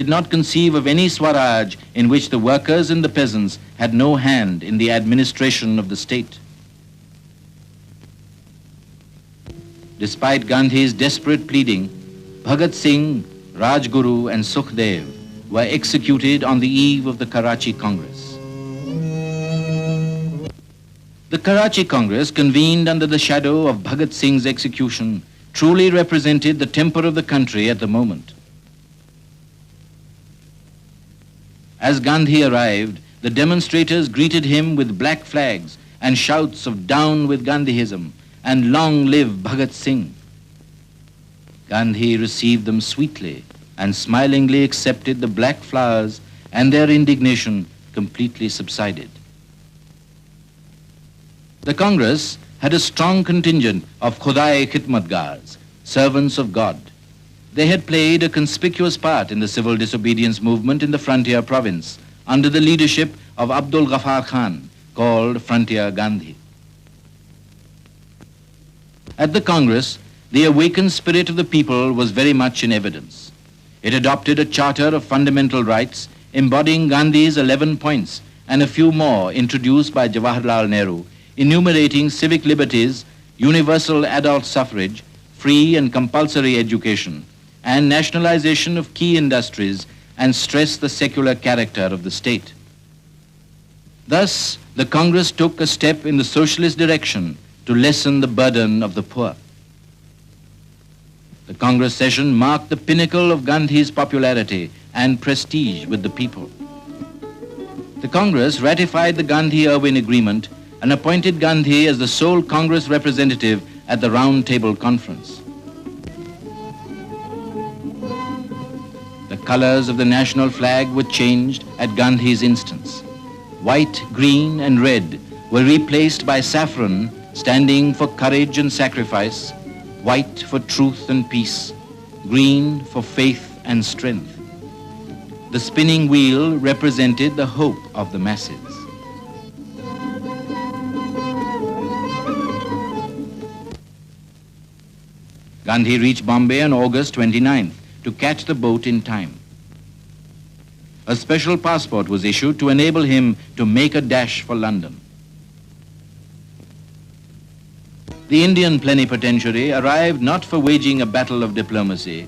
did not conceive of any Swaraj in which the workers and the peasants had no hand in the administration of the state. Despite Gandhi's desperate pleading, Bhagat Singh, Rajguru and Sukhdev were executed on the eve of the Karachi Congress. The Karachi Congress, convened under the shadow of Bhagat Singh's execution, truly represented the temper of the country at the moment. As Gandhi arrived, the demonstrators greeted him with black flags and shouts of "Down with Gandhiism" and "Long live Bhagat Singh." Gandhi received them sweetly and smilingly accepted the black flowers, and their indignation completely subsided. The Congress had a strong contingent of Khudai Khidmatgars, servants of God. They had played a conspicuous part in the civil disobedience movement in the frontier province under the leadership of Abdul Ghaffar Khan, called Frontier Gandhi. At the Congress, the awakened spirit of the people was very much in evidence. It adopted a charter of fundamental rights embodying Gandhi's 11 points and a few more introduced by Jawaharlal Nehru, enumerating civic liberties, universal adult suffrage, free and compulsory education, and nationalization of key industries, and stressed the secular character of the state. Thus, the Congress took a step in the socialist direction to lessen the burden of the poor. The Congress session marked the pinnacle of Gandhi's popularity and prestige with the people. The Congress ratified the Gandhi-Irwin Agreement and appointed Gandhi as the sole Congress representative at the Round Table Conference. The colors of the national flag were changed at Gandhi's instance. White, green, and red were replaced by saffron, standing for courage and sacrifice, white for truth and peace, green for faith and strength. The spinning wheel represented the hope of the masses. Gandhi reached Bombay on August 29th to catch the boat in time. A special passport was issued to enable him to make a dash for London. The Indian plenipotentiary arrived not for waging a battle of diplomacy,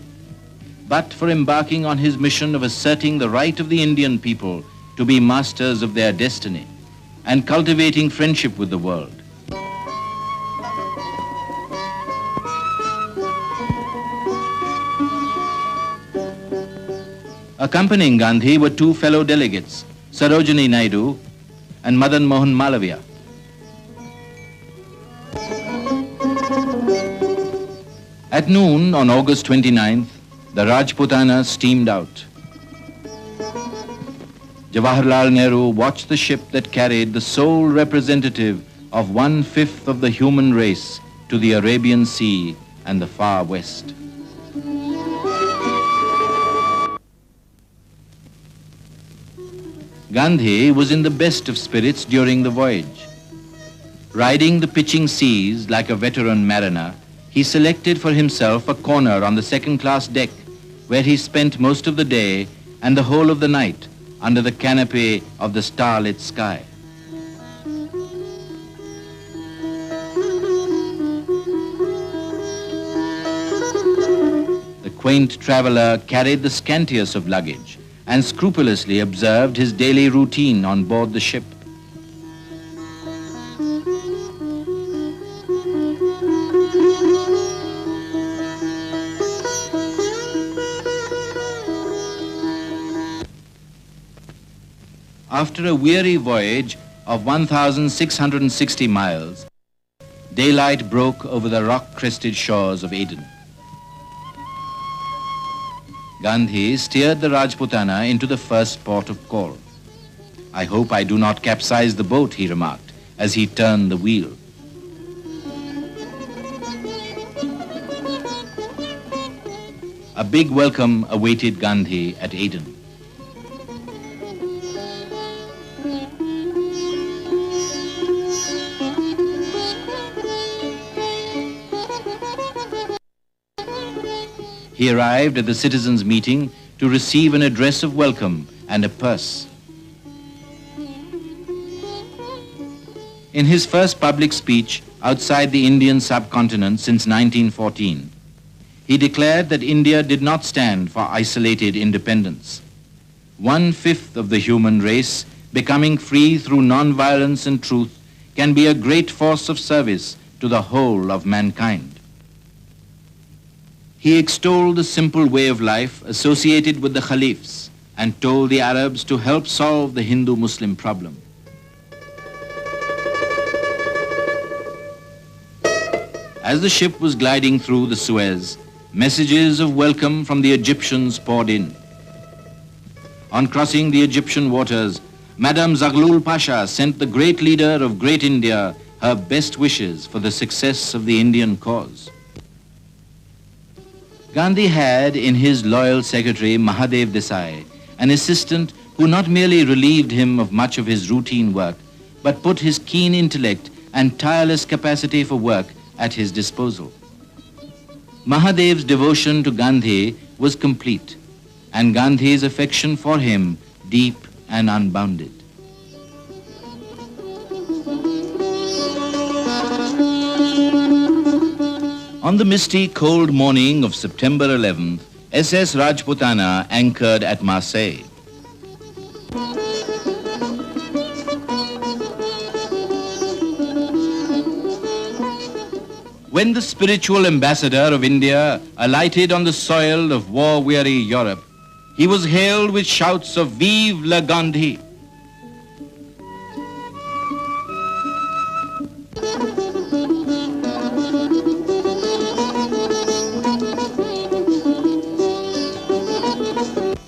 but for embarking on his mission of asserting the right of the Indian people to be masters of their destiny and cultivating friendship with the world. Accompanying Gandhi were two fellow delegates, Sarojini Naidu and Madan Mohan Malaviya. At noon on August 29th, the Rajputana steamed out. Jawaharlal Nehru watched the ship that carried the sole representative of 1/5 of the human race to the Arabian Sea and the far west. Gandhi was in the best of spirits during the voyage. Riding the pitching seas like a veteran mariner, he selected for himself a corner on the second-class deck where he spent most of the day and the whole of the night under the canopy of the starlit sky. The quaint traveler carried the scantiest of luggage and scrupulously observed his daily routine on board the ship. After a weary voyage of 1,660 miles, daylight broke over the rock-crested shores of Aden. Gandhi steered the Rajputana into the first port of call. "I hope I do not capsize the boat," he remarked as he turned the wheel. A big welcome awaited Gandhi at Aden. He arrived at the citizens' meeting to receive an address of welcome and a purse. In his first public speech outside the Indian subcontinent since 1914, he declared that India did not stand for isolated independence. 1/5 of the human race becoming free through non-violence and truth can be a great force of service to the whole of mankind. He extolled the simple way of life associated with the Caliphs and told the Arabs to help solve the Hindu-Muslim problem. As the ship was gliding through the Suez, messages of welcome from the Egyptians poured in. On crossing the Egyptian waters, Madame Zaghlul Pasha sent the great leader of Great India her best wishes for the success of the Indian cause. Gandhi had in his loyal secretary Mahadev Desai an assistant who not merely relieved him of much of his routine work, but put his keen intellect and tireless capacity for work at his disposal. Mahadev's devotion to Gandhi was complete, and Gandhi's affection for him deep and unbounded. On the misty, cold morning of September 11th, SS Rajputana anchored at Marseille. When the spiritual ambassador of India alighted on the soil of war-weary Europe, he was hailed with shouts of "Vive la Gandhi!"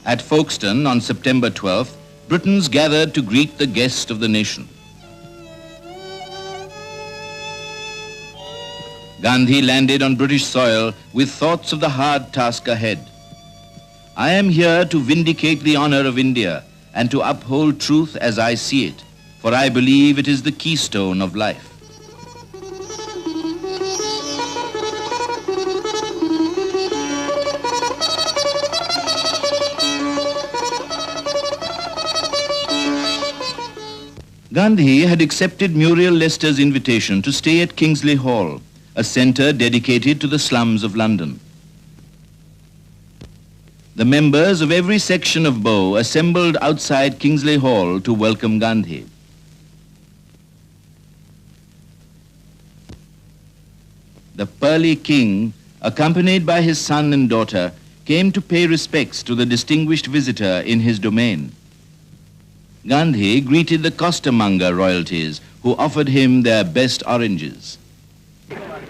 At Folkestone on September 12th, Britons gathered to greet the guest of the nation. Gandhi landed on British soil with thoughts of the hard task ahead. I am here to vindicate the honor of India and to uphold truth as I see it, for I believe it is the keystone of life. Gandhi had accepted Muriel Leicester's invitation to stay at Kingsley Hall, a centre dedicated to the slums of London. The members of every section of Bow assembled outside Kingsley Hall to welcome Gandhi. The Pearly King, accompanied by his son and daughter, came to pay respects to the distinguished visitor in his domain. Gandhi greeted the costermonger royalties who offered him their best oranges.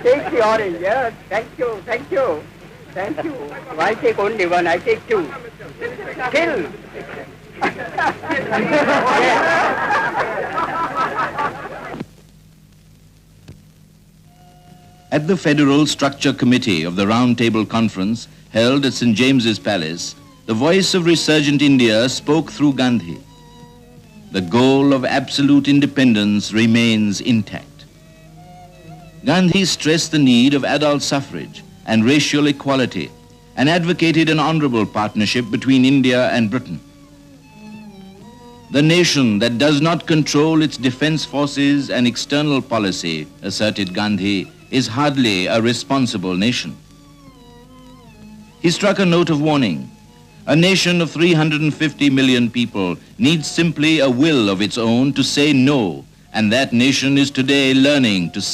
Take the orange, yes. Thank you, thank you, thank you. I take only one, I take two. Kill. At the Federal Structure Committee of the Round Table Conference held at St. James's Palace, the voice of resurgent India spoke through Gandhi. The goal of absolute independence remains intact. Gandhi stressed the need of adult suffrage and racial equality and advocated an honorable partnership between India and Britain. The nation that does not control its defense forces and external policy, asserted Gandhi, is hardly a responsible nation. He struck a note of warning. A nation of 350 million people needs simply a will of its own to say no, and that nation is today learning to say